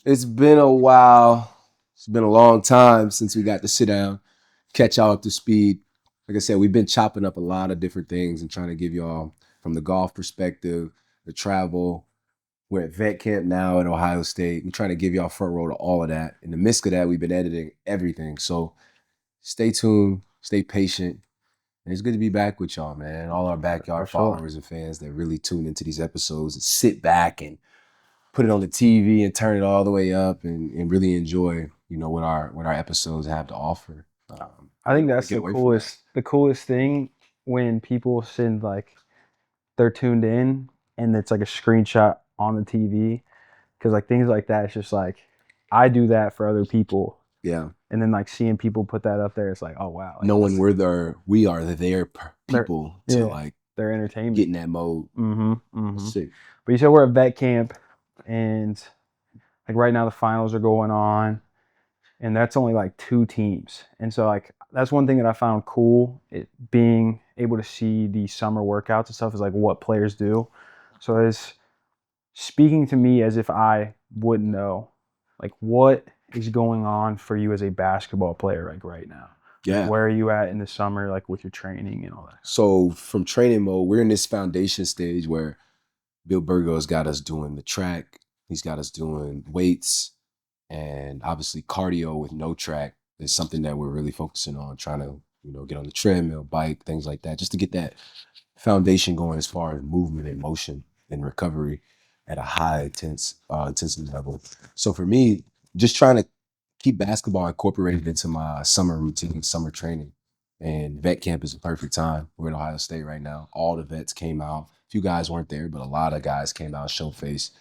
It's been a while. It's been a long time since we got to sit down, catch y'all up to speed. Like I said, we've been chopping up a lot of different things and trying to give y'all from the golf perspective, the travel. We're at vet camp now at Ohio State. We're trying to give y'all front row to all of that. In the midst of that, we've been editing everything. So stay tuned, stay patient. And it's good to be back with y'all, man. All our backyard followers and fans that really tune into these episodes and sit back and put it on the TV and turn it all the way up and really enjoy, what our episodes have to offer. I think that's the coolest thing when people send like they're tuned in and it's like a screenshot on the TV, because like things like that, it's just like I do that for other people. Yeah. And then like seeing people put that up there, it's like, oh wow. Like, knowing we are their people to like their entertainment, get in that mode. Sick. But you said we're at vet camp, and like right now the finals are going on, and that's only like 2 teams. And so like that's one thing that I found cool, it being able to see the summer workouts and stuff, is like what players do. So it's speaking to me as if I wouldn't know, like what is going on for you as a basketball player like right now. Yeah. Where are you at in the summer, like with your training and all that? So from training mode, we're in this foundation stage where Bill Burgo's got us doing the track. He's got us doing weights, and obviously cardio with no track is something that we're really focusing on, trying to, get on the treadmill, bike, things like that, just to get that foundation going as far as movement and motion and recovery at a high intensity level. So for me, just trying to keep basketball incorporated into my summer routine, summer training. And vet camp is a perfect time. We're in Ohio State right now. All the vets came out. A few guys weren't there, but a lot of guys came out, show face.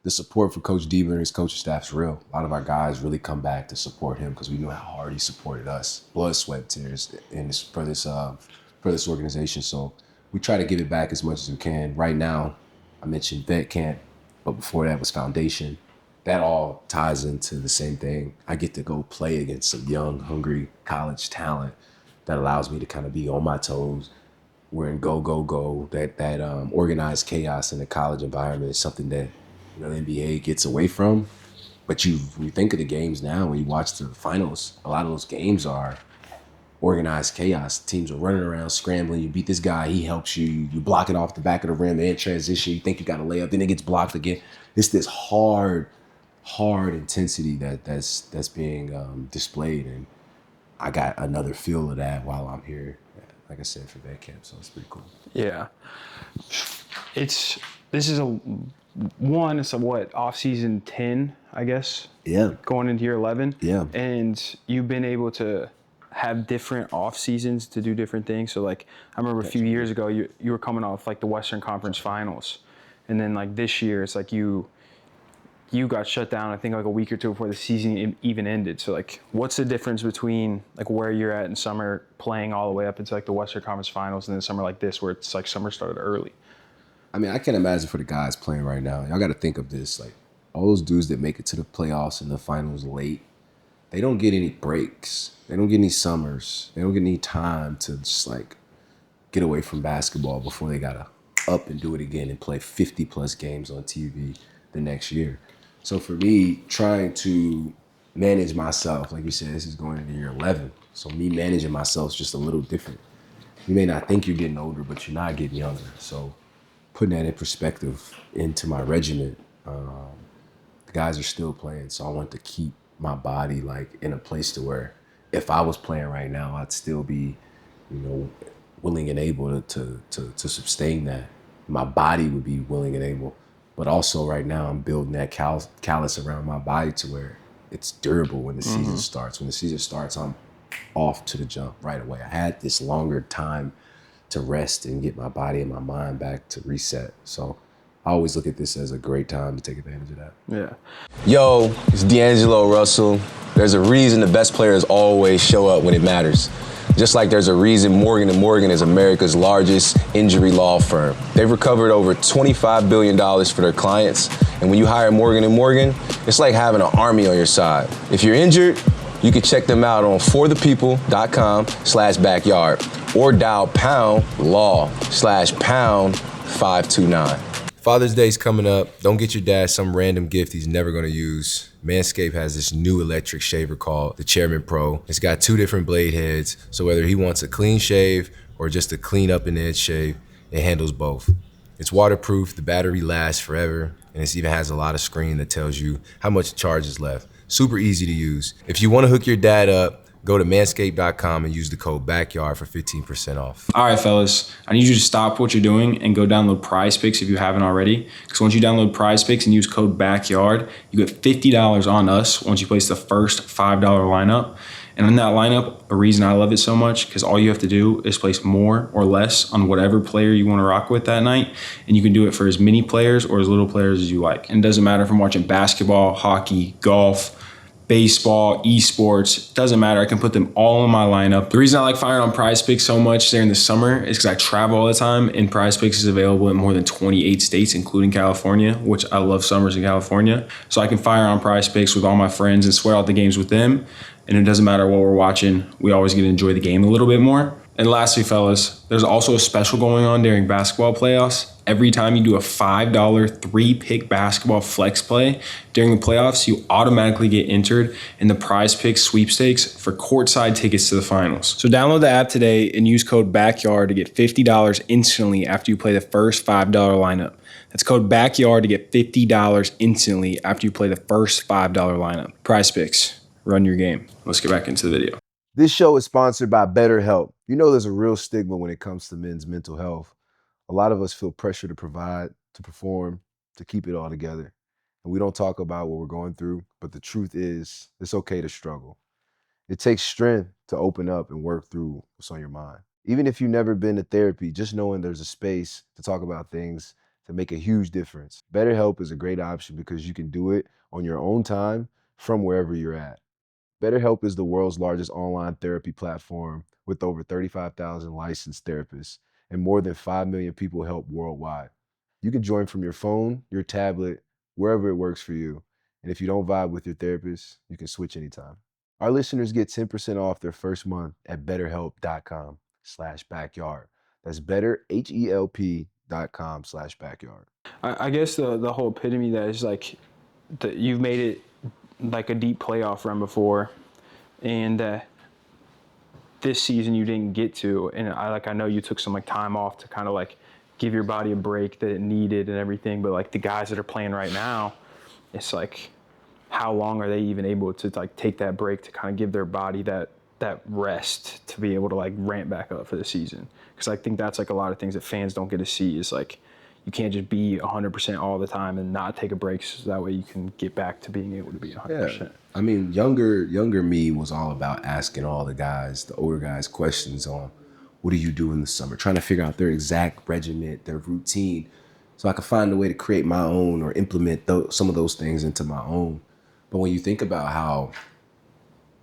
The support for Coach Diebler and his coaching staff is real. A lot of our guys really come back to support him because we knew how hard he supported us. Blood, sweat, tears for this organization. So we try to give it back as much as we can. Right now, I mentioned vet camp, but before that was foundation. That all ties into the same thing. I get to go play against some young, hungry college talent that allows me to kind of be on my toes. We're in go, go, go. That organized chaos in the college environment is something that the NBA gets away from. But you think of the games now, when you watch the finals, a lot of those games are organized chaos. Teams are running around, scrambling. You beat this guy, he helps you. You block it off the back of the rim, in transition. You think you got a layup, then it gets blocked again. It's this hard intensity that's being displayed, and I got another feel of that while I'm here, like I said, for vet camp. So it's pretty cool. Yeah, it's what, off-season 10, I guess. Yeah. Going into year 11. Yeah. And you've been able to have different off seasons to do different things. So like I remember a few years ago, you were coming off like the Western Conference Finals, and then like this year it's like you got shut down, I think like a week or two before the season even ended. So like what's the difference between like where you're at in summer playing all the way up into like the Western Conference Finals, and then summer like this where it's like summer started early? I mean, I can't imagine for the guys playing right now. Y'all got to think of this, like all those dudes that make it to the playoffs and the finals late, they don't get any breaks. They don't get any summers. They don't get any time to just like get away from basketball before they gotta up and do it again and play 50 plus games on TV the next year. So for me, trying to manage myself, like you said, this is going into year 11. So me managing myself is just a little different. You may not think you're getting older, but you're not getting younger. So putting that in perspective into my regiment, the guys are still playing. So I want to keep my body like in a place to where if I was playing right now, I'd still be, willing and able to sustain that. My body would be willing and able. But also right now I'm building that callus around my body to where it's durable when the season starts. When the season starts, I'm off to the jump right away. I had this longer time to rest and get my body and my mind back to reset. So I always look at this as a great time to take advantage of that. Yeah. Yo, it's D'Angelo Russell. There's a reason the best players always show up when it matters. Just like there's a reason Morgan & Morgan is America's largest injury law firm. They've recovered over $25 billion for their clients. And when you hire Morgan & Morgan, it's like having an army on your side. If you're injured, you can check them out on forthepeople.com/backyard or dial #law/#529. Father's Day's coming up. Don't get your dad some random gift he's never gonna use. Manscaped has this new electric shaver called the Chairman Pro. It's got 2 different blade heads, so whether he wants a clean shave or just a clean up and edge shave, it handles both. It's waterproof, the battery lasts forever, and it even has a lot of screen that tells you how much charge is left. Super easy to use. If you wanna hook your dad up, go to manscaped.com and use the code BACKYARD for 15% off. All right, fellas, I need you to stop what you're doing and go download Prize Picks if you haven't already. Because once you download Prize Picks and use code BACKYARD, you get $50 on us once you place the first $5 lineup. And in that lineup, the reason I love it so much, because all you have to do is place more or less on whatever player you want to rock with that night. And you can do it for as many players or as little players as you like. And it doesn't matter if I'm watching basketball, hockey, golf, baseball, esports, doesn't matter. I can put them all in my lineup. The reason I like firing on Prize Picks so much during the summer is because I travel all the time, and Prize Picks is available in more than 28 states, including California, which I love summers in California. So I can fire on Prize Picks with all my friends and sweat out the games with them. And it doesn't matter what we're watching, we always get to enjoy the game a little bit more. And lastly, fellas, there's also a special going on during basketball playoffs. Every time you do a $5 3-pick basketball flex play during the playoffs, you automatically get entered in the Prize Picks sweepstakes for courtside tickets to the finals. So download the app today and use code BACKYARD to get $50 instantly after you play the first $5 lineup. That's code BACKYARD to get $50 instantly after you play the first $5 lineup. Prize Picks, run your game. Let's get back into the video. This show is sponsored by BetterHelp. You know there's a real stigma when it comes to men's mental health. A lot of us feel pressure to provide, to perform, to keep it all together. And we don't talk about what we're going through, but the truth is, it's okay to struggle. It takes strength to open up and work through what's on your mind. Even if you've never been to therapy, just knowing there's a space to talk about things to make a huge difference. BetterHelp is a great option because you can do it on your own time from wherever you're at. BetterHelp is the world's largest online therapy platform with over 35,000 licensed therapists and more than 5 million people helped worldwide. You can join from your phone, your tablet, wherever it works for you. And if you don't vibe with your therapist, you can switch anytime. Our listeners get 10% off their first month at betterhelp.com/backyard. That's betterhelp.com/backyard. I guess the whole epitome of that is like that you've made it like a deep playoff run before, and this season you didn't get to. And I know you took some like time off to kind of like give your body a break that it needed and everything. But like the guys that are playing right now, it's like how long are they even able to like take that break to kind of give their body that rest to be able to like ramp back up for the season? Because I think that's like a lot of things that fans don't get to see is like you can't just be 100% all the time and not take a break so that way you can get back to being able to be 100%. Yeah. I mean, younger me was all about asking all the guys, the older guys, questions on what do you do in the summer, trying to figure out their exact regiment, their routine, so I could find a way to create my own or implement some of those things into my own. But when you think about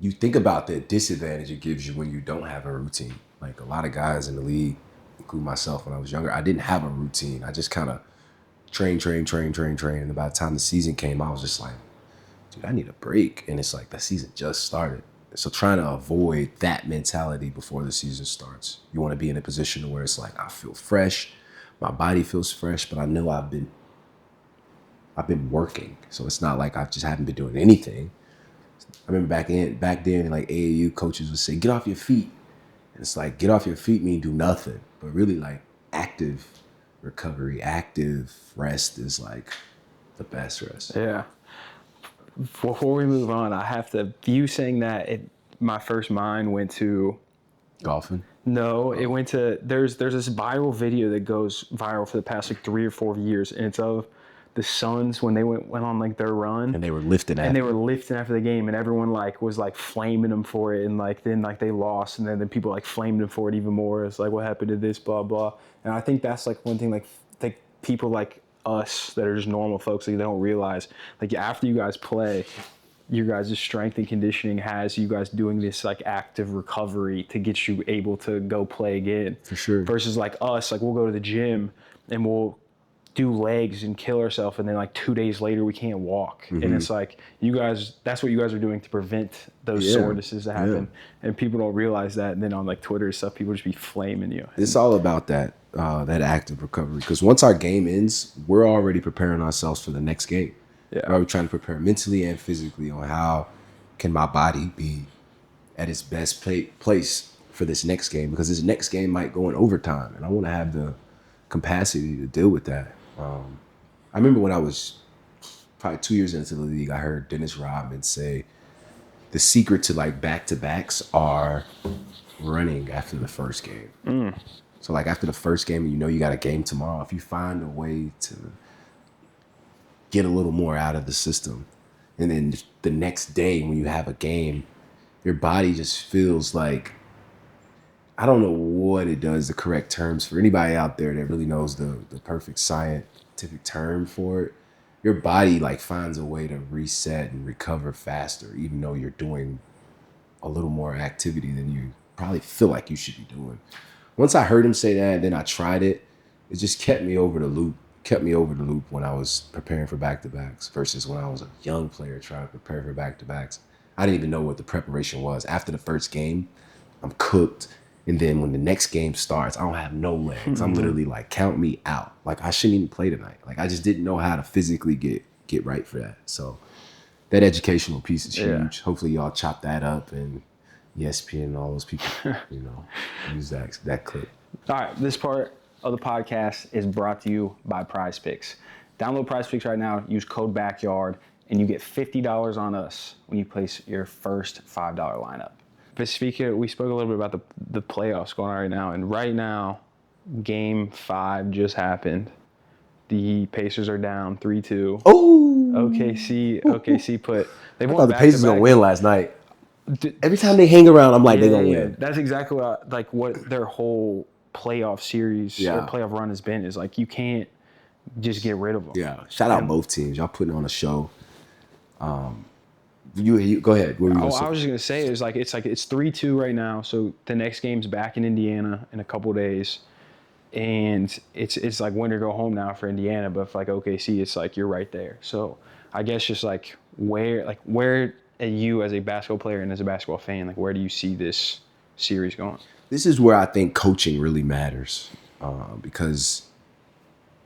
the disadvantage it gives you when you don't have a routine, like a lot of guys in the league, including myself when I was younger, I didn't have a routine. I just kind of train. And by the time the season came, I was just like, dude, I need a break. And it's like the season just started. So trying to avoid that mentality before the season starts. You want to be in a position where it's like, I feel fresh, my body feels fresh, but I know I've been working. So it's not like I just haven't been doing anything. I remember back then, like AAU coaches would say, get off your feet. And it's like, get off your feet mean do nothing. But really like active recovery, active rest is like the best rest. Yeah. Before we move on, I have to, you saying that, my first mind went to Golfing? No, it went to, there's this viral video that goes viral for the past like 3 or 4 years, and it's of the Suns when they went on like their run. And they were lifting after the game, and everyone like was like flaming them for it, and like then like they lost, and then people like flamed them for it even more. It's like, what happened to this, blah blah. And I think that's like one thing like people like us that are just normal folks, like they don't realize like after you guys play, you guys' strength and conditioning has you guys doing this like active recovery to get you able to go play again. For sure. Versus like us, like we'll go to the gym and we'll do legs and kill ourselves, and then like 2 days later we can't walk. And it's like, you guys, that's what you guys are doing to prevent those sorenesses to happen. And people don't realize that. And then on like Twitter and stuff, people just be flaming you. It's all about that active recovery, because once our game ends, we're already preparing ourselves for the next game. Yeah. We're already trying to prepare mentally and physically on how can my body be at its best place for this next game, because this next game might go in overtime, and I want to have the capacity to deal with that. I remember when I was probably 2 years into the league, I heard Dennis Rodman say the secret to like back-to-backs are running after the first game. So like after the first game, you know you got a game tomorrow. If you find a way to get a little more out of the system, and then the next day when you have a game, your body just feels like, I don't know what it does, the correct terms for anybody out there that really knows the perfect scientific term for it. Your body like finds a way to reset and recover faster, even though you're doing a little more activity than you probably feel like you should be doing. Once I heard him say that, then I tried it. It just kept me over the loop when I was preparing for back-to-backs versus when I was a young player trying to prepare for back-to-backs. I didn't even know what the preparation was. After the first game, I'm cooked. And then when the next game starts, I don't have no legs. I'm literally like, count me out. Like, I shouldn't even play tonight. Like, I just didn't know how to physically get right for that. So that educational piece is huge. Hopefully y'all chop that up, and ESPN and all those people, use that clip. All right, this part of the podcast is brought to you by Prize Picks. Download Prize Picks right now, use code BACKYARD, and you get $50 on us when you place your first $5 lineup. But we spoke a little bit about the playoffs going on right now, and right now, Game 5 just happened. The Pacers are down 3-2. Oh, OKC put. They I won thought the Pacers gonna win last night. Every time they hang around, I'm like, they're gonna win. That's exactly what their whole playoff series or playoff run has been. Is like, you can't just get rid of them. Yeah, shout out both teams. Y'all putting on a show. You go ahead. What were you gonna say? I was just gonna say it's 3-2 right now. So the next game's back in Indiana in a couple days, and it's like win or go home now for Indiana. But for like OKC, it's like you're right there. So I guess just like where you as a basketball player and as a basketball fan, like where do you see this series going? This is where I think coaching really matters, because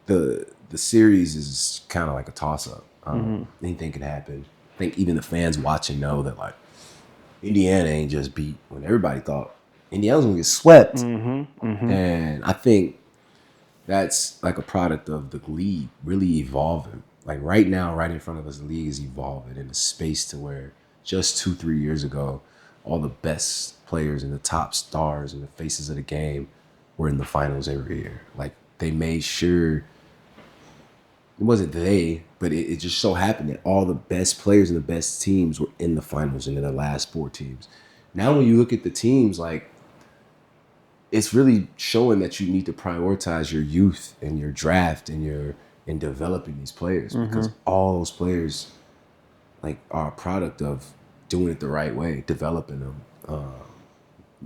the series is kind of like a toss-up. Anything can happen. I think even the fans watching know that like Indiana ain't just beat when everybody thought Indiana was gonna get swept. And I think that's like a product of the league really evolving. Like right now, right in front of us, the league is evolving in a space to where just 2-3 years ago, all the best players and the top stars and the faces of the game were in the finals every year. Like they made sure, it wasn't but it just so happened that all the best players and the best teams were in the finals and in the last 4 teams. Now when you look at the teams, like it's really showing that you need to prioritize your youth and your draft and in developing these players, because all those players like are a product of doing it the right way, developing them,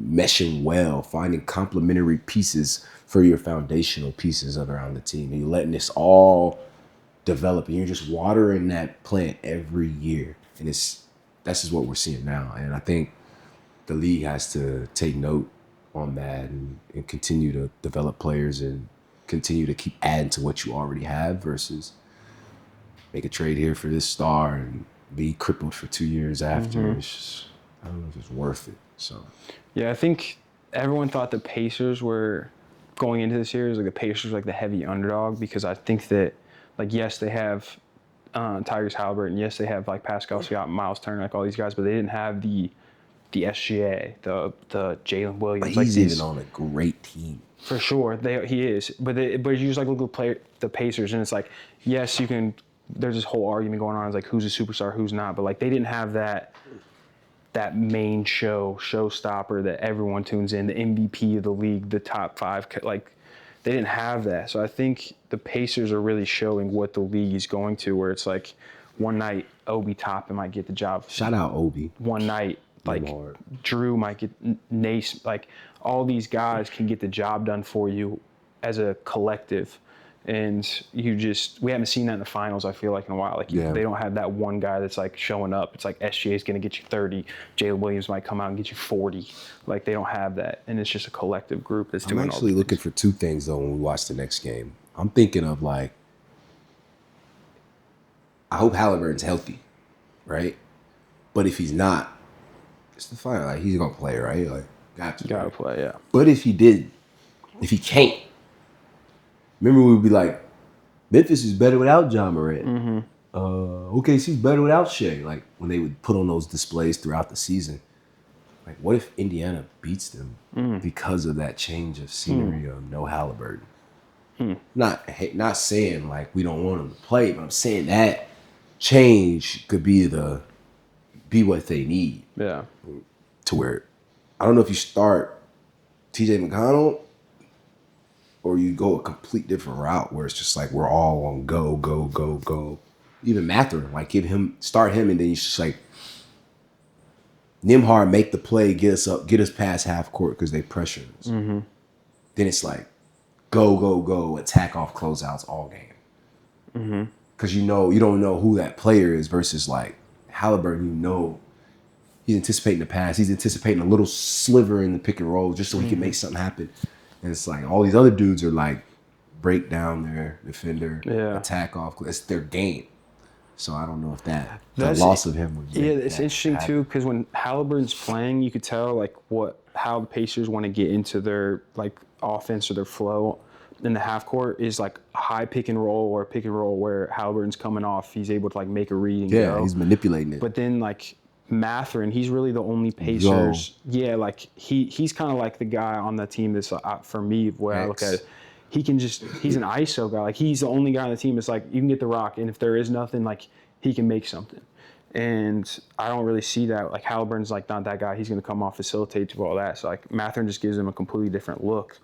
meshing well, finding complementary pieces for your foundational pieces around the team. And you're letting this all develop, and you're just watering that plant every year. And that's just what we're seeing now. And I think the league has to take note on that and continue to develop players and continue to keep adding to what you already have versus make a trade here for this star and be crippled for 2 years after. It's just, I don't know if it's worth it. So yeah, I think everyone thought the Pacers were going into the series, like the Pacers were like the heavy underdog, because I think that like, yes, they have Tyrese Halliburton, yes, they have like Pascal Siakam, Miles Turner, like all these guys, but they didn't have the SGA, the Jalen Williams. But he's even on a great team. For sure, he is. But you just like look at the Pacers, and it's like, yes, you can. There's this whole argument going on. It's like, who's a superstar, who's not. But like, they didn't have that main showstopper that everyone tunes in, the MVP of the league, the top 5. Like, they didn't have that. So I think the Pacers are really showing what the league is going to, where it's like one night Obi Toppin might get the job. Shout out Obi. One night, like Drew might get Nace, like all these guys can get the job done for you as a collective. And we haven't seen that in the finals, I feel like, in a while. Like, Yeah. they don't have that one guy that's like showing up. It's like SGA is going to get you 30. Jalen Williams might come out and get you 40. Like, they don't have that. And it's just a collective group that's I'm doing all the actually looking things. for two things though when we watch the next game. I'm thinking of like, I hope Halliburton's healthy, right? But if he's not, it's the final. Like he's gonna play, right? Like got to. Got to Right? play, yeah. But if he can't, remember we would be like, Memphis is better without John Morant. Mm-hmm. OKC's better without Shea. Like when they would put on those displays throughout the season. Like what if Indiana beats them because of that change of scenery of no Halliburton? Not saying like we don't want him to play, but I'm saying that change could be what they need Yeah. to where I don't know if you start TJ McConnell or you go a complete different route where it's just like we're all on go, go, go, go. Even Mathurin, like start him and then you just like Nimhard make the play, get us past half court because they pressure us. Mm-hmm. Then it's like go, go, go, attack off closeouts all game. Because you don't know who that player is versus like Halliburton, he's anticipating the pass. He's anticipating a little sliver in the pick and roll just so he can make something happen. And it's like all these other dudes are like break down their defender, attack off. It's their game. So I don't know if the loss of him would. Yeah, it's interesting too because when Halliburton's playing, you could tell like how the Pacers want to get into their like offense or their flow in the half court is like a high pick and roll or a pick and roll where Halliburton's coming off, he's able to like make a read and go. He's manipulating it. But then like Mathurin, he's really the only Pacers. Yeah, like he's kind of like the guy on the team that's for me where I look at it. He's an ISO guy. Like he's the only guy on the team that's like you can get the rock, and if there is nothing, like he can make something. And I don't really see that. Like Halliburton's like not that guy. He's going to come off, facilitate, do all that. So like Mathurin just gives him a completely different look.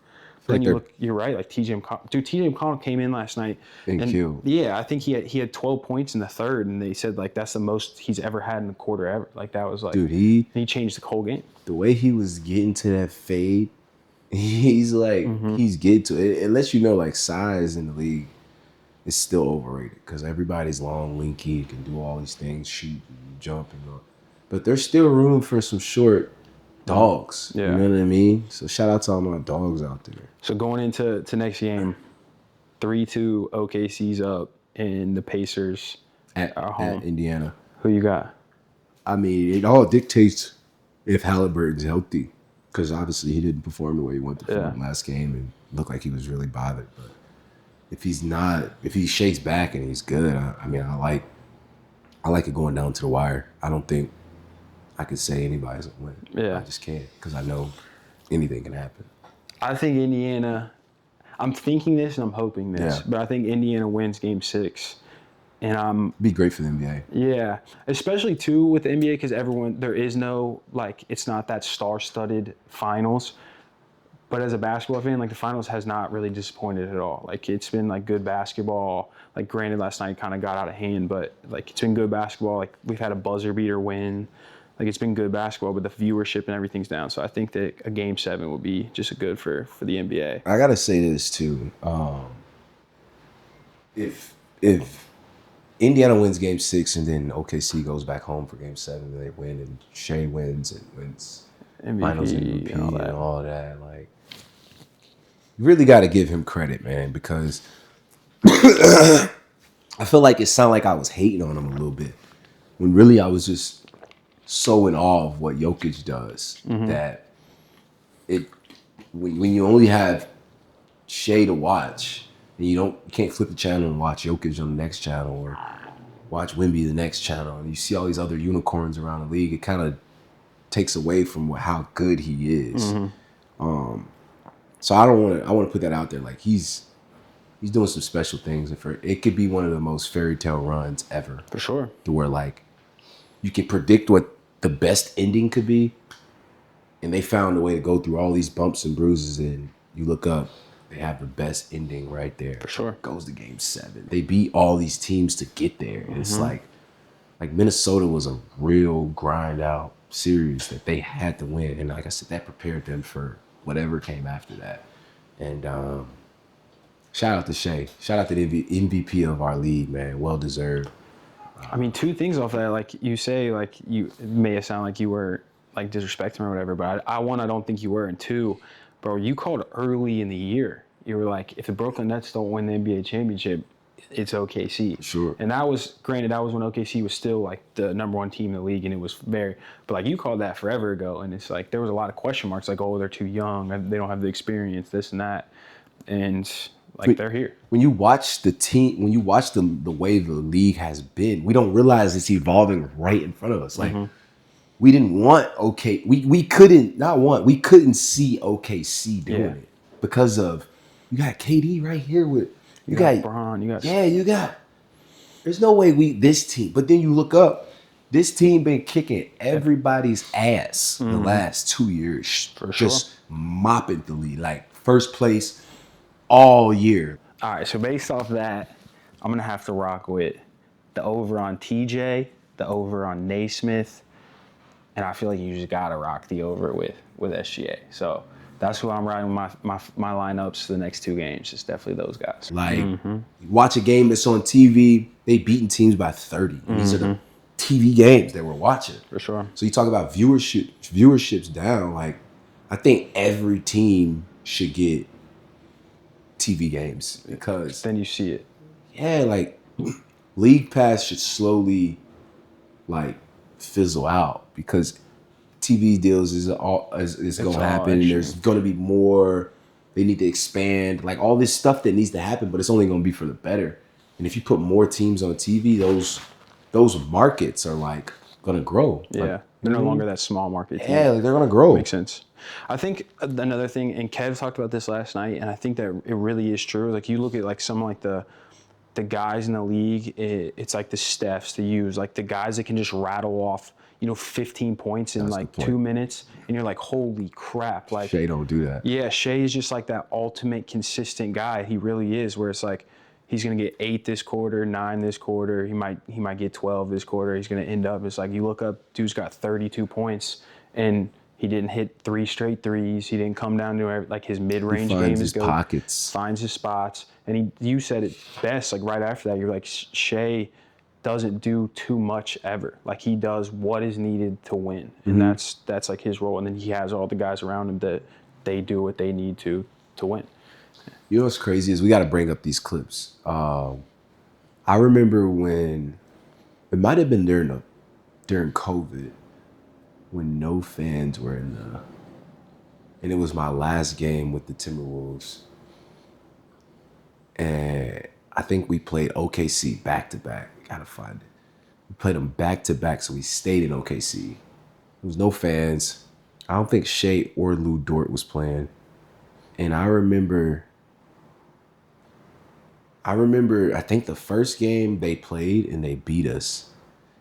Then you're right. Like TJ McConnell came in last night and killed. Yeah, I think he had 12 points in the third, and they said like that's the most he's ever had in a quarter ever. Like that was like, dude, he changed the whole game. The way he was getting to that fade, he's like he's getting to it. It lets you know like size in the league is still overrated because everybody's long, lanky, can do all these things, shoot, and jump, and go. But there's still room for some short dogs. Yeah. You know what I mean? So shout out to all my dogs out there. So going into next game, 3-2 OKC's up, and the Pacers at Indiana. Who you got? I mean, it all dictates if Halliburton's healthy, because obviously he didn't perform the way he wanted to perform last game and looked like he was really bothered. But if he's not, if he shakes back and he's good, I like it going down to the wire. I don't think I could say anybody's gonna win. Yeah, I just can't because I know anything can happen. I think Indiana. I'm thinking this and I'm hoping this, but I think Indiana wins Game 6, and be great for the NBA. Yeah, especially too with the NBA because there is no it's not that star-studded finals. But as a basketball fan, like the finals has not really disappointed at all. Like it's been like good basketball. Like granted, last night kind of got out of hand, but like it's been good basketball. Like we've had a buzzer beater win. Like it's been good basketball, but the viewership and everything's down. So I think that a Game 7 would be just good for the NBA. I gotta say this too. If Indiana wins Game 6 and then OKC goes back home for Game 7, and they win and Shea wins and wins MVP, Finals MVP and all that, like you really got to give him credit, man, because I feel like it sounded like I was hating on him a little bit when really I was just so in awe of what Jokic does that when you only have Shea to watch and you can't flip the channel and watch Jokic on the next channel or watch Wemby the next channel and you see all these other unicorns around the league, it kind of takes away from how good he is. So I want to put that out there. Like he's doing some special things, and it could be one of the most fairy tale runs ever. For sure. To where like you can predict what the best ending could be, and they found a way to go through all these bumps and bruises, and you look up, they have the best ending right there. For sure. It goes to Game 7. They beat all these teams to get there. And it's like Minnesota was a real grind out series that they had to win, and like I said, that prepared them for whatever came after that. And Shout out to Shea. Shout out to the MVP of our league, man. Well deserved. I mean, two things off that. Like you say, like it may sound like you were like disrespecting him or whatever, but I don't think you were. And two, bro, you called early in the year. You were like, if the Brooklyn Nets don't win the NBA championship, it's OKC. Sure. And that was granted. That was when OKC was still like the #1 team in the league, and it was very. But like you called that forever ago, and it's like there was a lot of question marks. Like, oh, they're too young. They don't have the experience. This and that, and like they're here. When you watch the team, when you watch the way the league has been, we don't realize it's evolving right in front of us. Like we didn't want we couldn't see OKC doing it because of you got KD right here with you got Bron, you got there's no way this team, but then you look up, this team been kicking everybody's ass the last 2 years. For just mopping the league, like first place all year. All right, so based off that, I'm gonna have to rock with the over on TJ, the over on Naismith, and I feel like you just gotta rock the over with SGA. So that's who I'm riding my lineups for the next 2 games. It's definitely those guys. Like watch a game that's on TV, they beating teams by 30. And these are the TV games that we're watching. For sure. So you talk about viewership's down. Like I think every team should get TV games because Then you see it. yeah, like League Pass should slowly like fizzle out because TV deals is going to happen. And there's going to be more. They need to expand, like all this stuff that needs to happen, but it's only going to be for the better. And if you put more teams on TV, those markets are like going to grow. Yeah, like, they're no longer that small market team. Yeah, like they're going to grow. Makes sense. I think another thing, and Kev talked about this last night, and I think that it really is true. Like you look at like some like the guys in the league, it's like the Stephs, the U's, like the guys that can just rattle off, 15 points in like 2 minutes, and you're like, holy crap! Like Shea don't do that. Yeah, Shea is just like that ultimate consistent guy. He really is. Where it's like he's gonna get 8 this quarter, 9 this quarter. He might get 12 this quarter. He's gonna end up. It's like you look up, dude's got 32 points and he didn't hit 3 straight threes. He didn't come down to like his mid-range game. Finds his pockets. Finds his spots. And you said it best, like right after that, you're like, Shea doesn't do too much ever. Like he does what is needed to win. And that's like his role. And then he has all the guys around him that they do what they need to win. You know what's crazy is we got to bring up these clips. I remember when it might have been during COVID, when no fans were and it was my last game with the Timberwolves. And I think we played OKC back to back. Gotta find it. We played them back to back, so we stayed in OKC. There was no fans. I don't think Shea or Lou Dort was playing. And I remember, I think the first game they played and they beat us.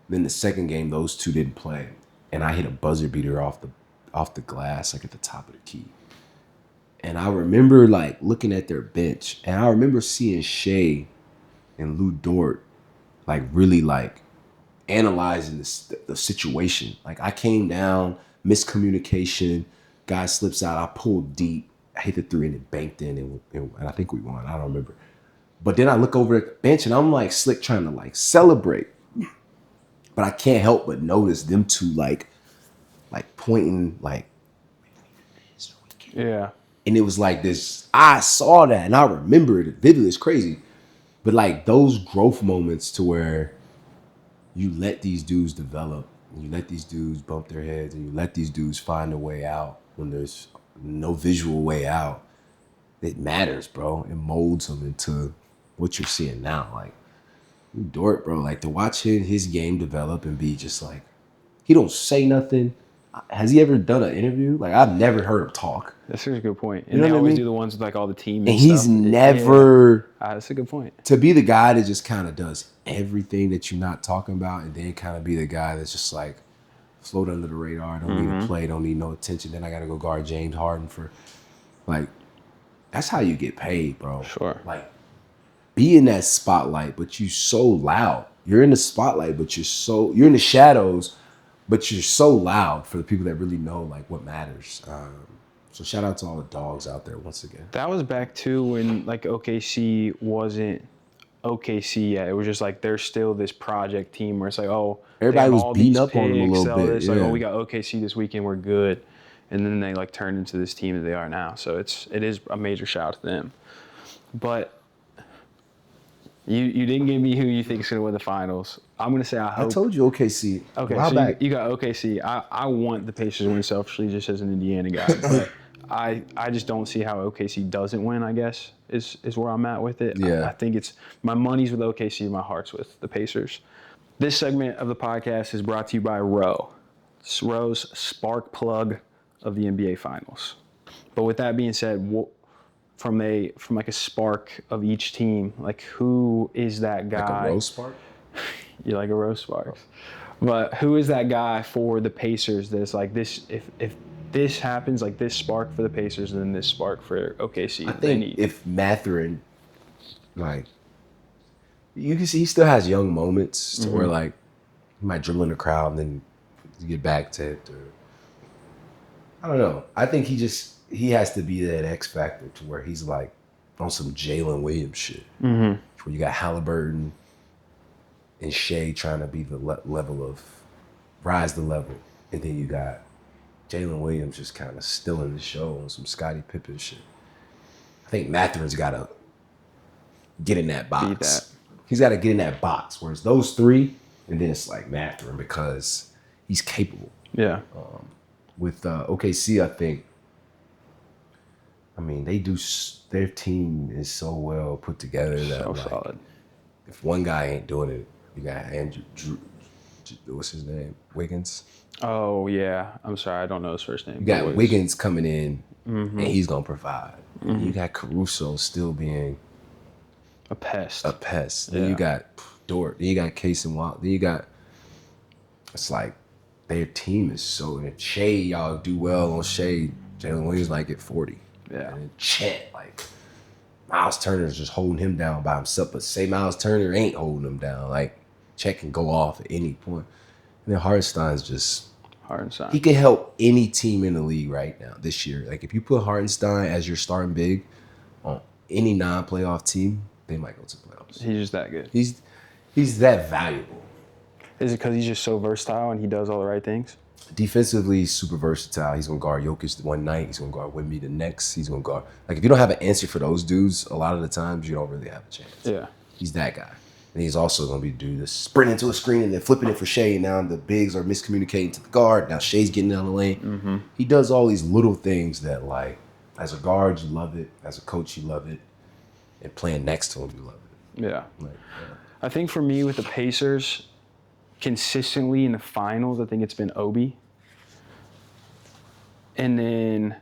Then the second game, those two didn't play. And I hit a buzzer beater off the glass, like at the top of the key. And I remember like looking at their bench, and I remember seeing Shea and Lou Dort like really like analyzing the situation. Like I came down, miscommunication, guy slips out, I pulled deep, I hit the 3 and it banked in, and I think we won. I don't remember. But then I look over at the bench and I'm like slick trying to like celebrate. But I can't help but notice them two like pointing like, yeah. And it was like this, I saw that and I remember it vividly. It's crazy. But like those growth moments to where you let these dudes develop, and you let these dudes bump their heads, and you let these dudes find a way out when there's no visual way out, it matters, bro. It molds them into what you're seeing now. Like Dort, bro, like to watch his game develop and be just like, he don't say nothing. Has he ever done an interview? Like I've never heard him talk. That's a good point. And they always do the ones with like all the team and he's stuff. Never. Yeah. That's a good point. To be the guy that just kind of does everything that you're not talking about, and then kind of be the guy that's just like float under the radar, don't need to play, don't need no attention. Then I got to go guard James Harden for, like, that's how you get paid, bro. Sure. Like, be in that spotlight, but you so loud. You're in the spotlight, but you're in the shadows, but you're so loud for the people that really know like what matters. So shout out to all the dogs out there once again. That was back too when like OKC wasn't OKC yet. It was just like they're still this project team where it's like, oh, they Everybody have was all beating these up on them a picks, little all bit. this, Yeah. like, oh, we got OKC this weekend, we're good. And then they like turned into this team that they are now. So it is a major shout out to them. But you didn't give me who you think is gonna win the finals. I'm gonna say I hope. I told you OKC. Okay, a while so back. you got OKC. I want the Pacers to win selfishly just as an Indiana guy, but I just don't see how OKC doesn't win, I guess, is where I'm at with it. Yeah. I think it's my money's with OKC, my heart's with the Pacers. This segment of the podcast is brought to you by Roe. It's Roe's spark plug of the NBA Finals. But with that being said, from like a spark of each team, like who is that guy? Like a rose spark? You like a Rose Sparks. But who is that guy for the Pacers that's like this, if this happens, like this spark for the Pacers and then this spark for OKC? I think if Mathurin, like, you can see he still has young moments to where, like, he might dribble in the crowd and then get back to it. Or, I don't know. I think he has to be that X factor to where he's, like, on some Jalen Williams shit. Where you got Halliburton and Shea trying to be the level of, rise the level. And then you got Jalen Williams just kind of stealing the show on some Scottie Pippen shit. I think Mathurin's got to get in that box. Beat that. He's got to get in that box. Whereas those three, and then it's like Mathurin because he's capable. Yeah. With OKC, I think, I mean, their team is so well put together that So like, solid. if one guy ain't doing it, you got Andrew, what's his name? Wiggins? Oh, yeah. I'm sorry. I don't know his first name. You got Wiggins coming in, and he's going to provide. You got Caruso still being a pest. Then Yeah. you got Dort. Then you got Case and Wild. Then you got, it's like, their team is so, and Shea, y'all do well on Shea. Jalen Williams might get 40. Yeah. And Chet, like, Miles Turner's just holding him down by himself. But say Miles Turner ain't holding him down. Like, Chet can go off at any point. And then Hartenstein's just, Hartenstein. he can help any team in the league right now this year. Like, if you put Hartenstein as your starting big on any non-playoff team, they might go to the playoffs. He's just that good. He's that valuable. Is it because he's just so versatile and he does all the right things? Defensively, he's super versatile. He's going to guard Jokic one night. He's going to guard Wemby the next. He's going to guard. Like, if you don't have an answer for those dudes, a lot of the times you don't really have a chance. Yeah. He's that guy. And he's also going to be the dude that's sprinting to a screen and then flipping it for Shea. And now the bigs are miscommunicating to the guard. Now Shea's getting down the lane. He does all these little things that, like, as a guard, you love it. As a coach, you love it. And playing next to him, you love it. Yeah. Like, I think for me with the Pacers, consistently in the finals, I think it's been Obi. And then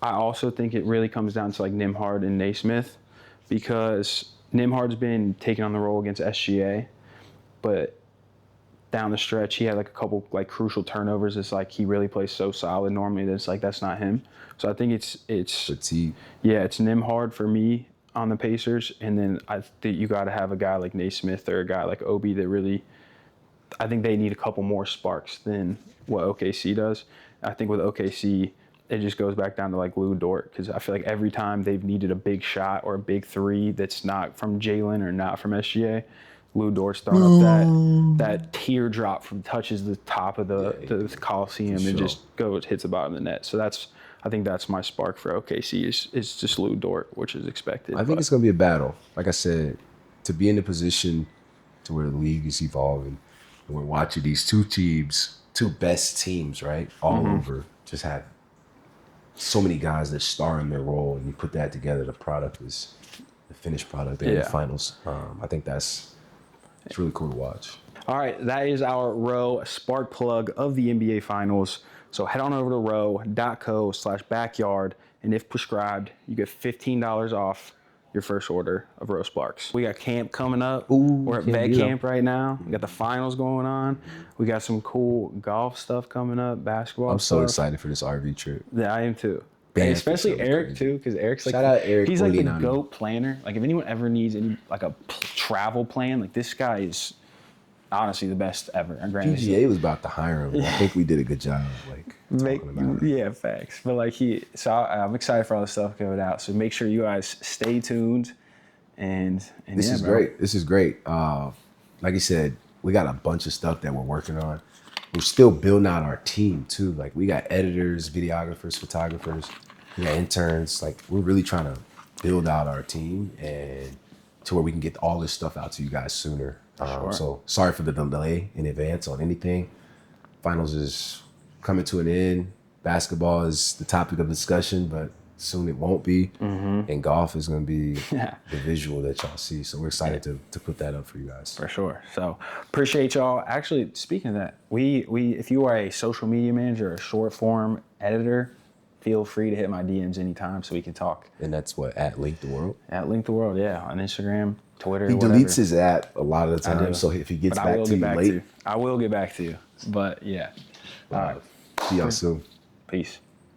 I also think it really comes down to like Nembhard and Naismith, because Nembhard's been taking on the role against SGA, but down the stretch he had like a couple like crucial turnovers. It's like he really plays so solid normally that it's like that's not him. So I think it's fatigue. yeah, it's Nembhard for me on the Pacers, and then I think you got to have a guy like Naismith or a guy like Obi that really, I think they need a couple more sparks than what OKC does. I think with OKC, it just goes back down to like Lou Dort, because I feel like every time they've needed a big shot or a big three that's not from Jalen or not from SGA, Lou Dort's throwing up that teardrop from touches the top of the Coliseum and just hits the bottom of the net. So I think that's my spark for OKC is just Lou Dort, which is expected. I think it's going to be a battle. Like I said, to be in a position to where the league is evolving, and we're watching these two best teams, right, all over, just have so many guys that star in their role, and you put that together, the finished product in the finals. I think it's really cool to watch. All right, that is our Row spark plug of the NBA Finals. So head on over to row.co/backyard, and if prescribed, you get $15 off your first order of Row Sparks. We got camp coming up. We're at vet camp right now. We got the finals going on. We got some cool golf stuff coming up, basketball I'm stuff. so excited for this RV trip. Yeah, I am too. Bam, And especially for Eric crazy. too, because Eric's like, Shout out Eric he's like the 49. GOAT planner. Like if anyone ever needs any like a travel plan, like this guy is honestly the best ever. And granted, PGA was about to hire him. I think we did a good job. Like, Make, talking about. yeah, facts. But like I'm excited for all the stuff coming out. So make sure you guys stay tuned. And This yeah, is bro. great. This is great. Like I said, we got a bunch of stuff that we're working on. We're still building out our team too. Like we got editors, videographers, photographers, we got interns. Like we're really trying to build out our team and to where we can get all this stuff out to you guys sooner. Sure. So sorry for the delay in advance on anything. Finals is coming to an end. Basketball is the topic of discussion, but soon it won't be. And golf is going to be Yeah. the visual that y'all see. So we're excited to put that up for you guys. For sure. So appreciate y'all. Actually, speaking of that, we if you are a social media manager or a short form editor, feel free to hit my DMs anytime so we can talk. And that's what, at Link the World? At Link the World, yeah, on Instagram, Twitter, He whatever. deletes his app a lot of the I do. time. So if he gets But back to you late, I will get back to you. But yeah. All right. see y'all soon. Peace.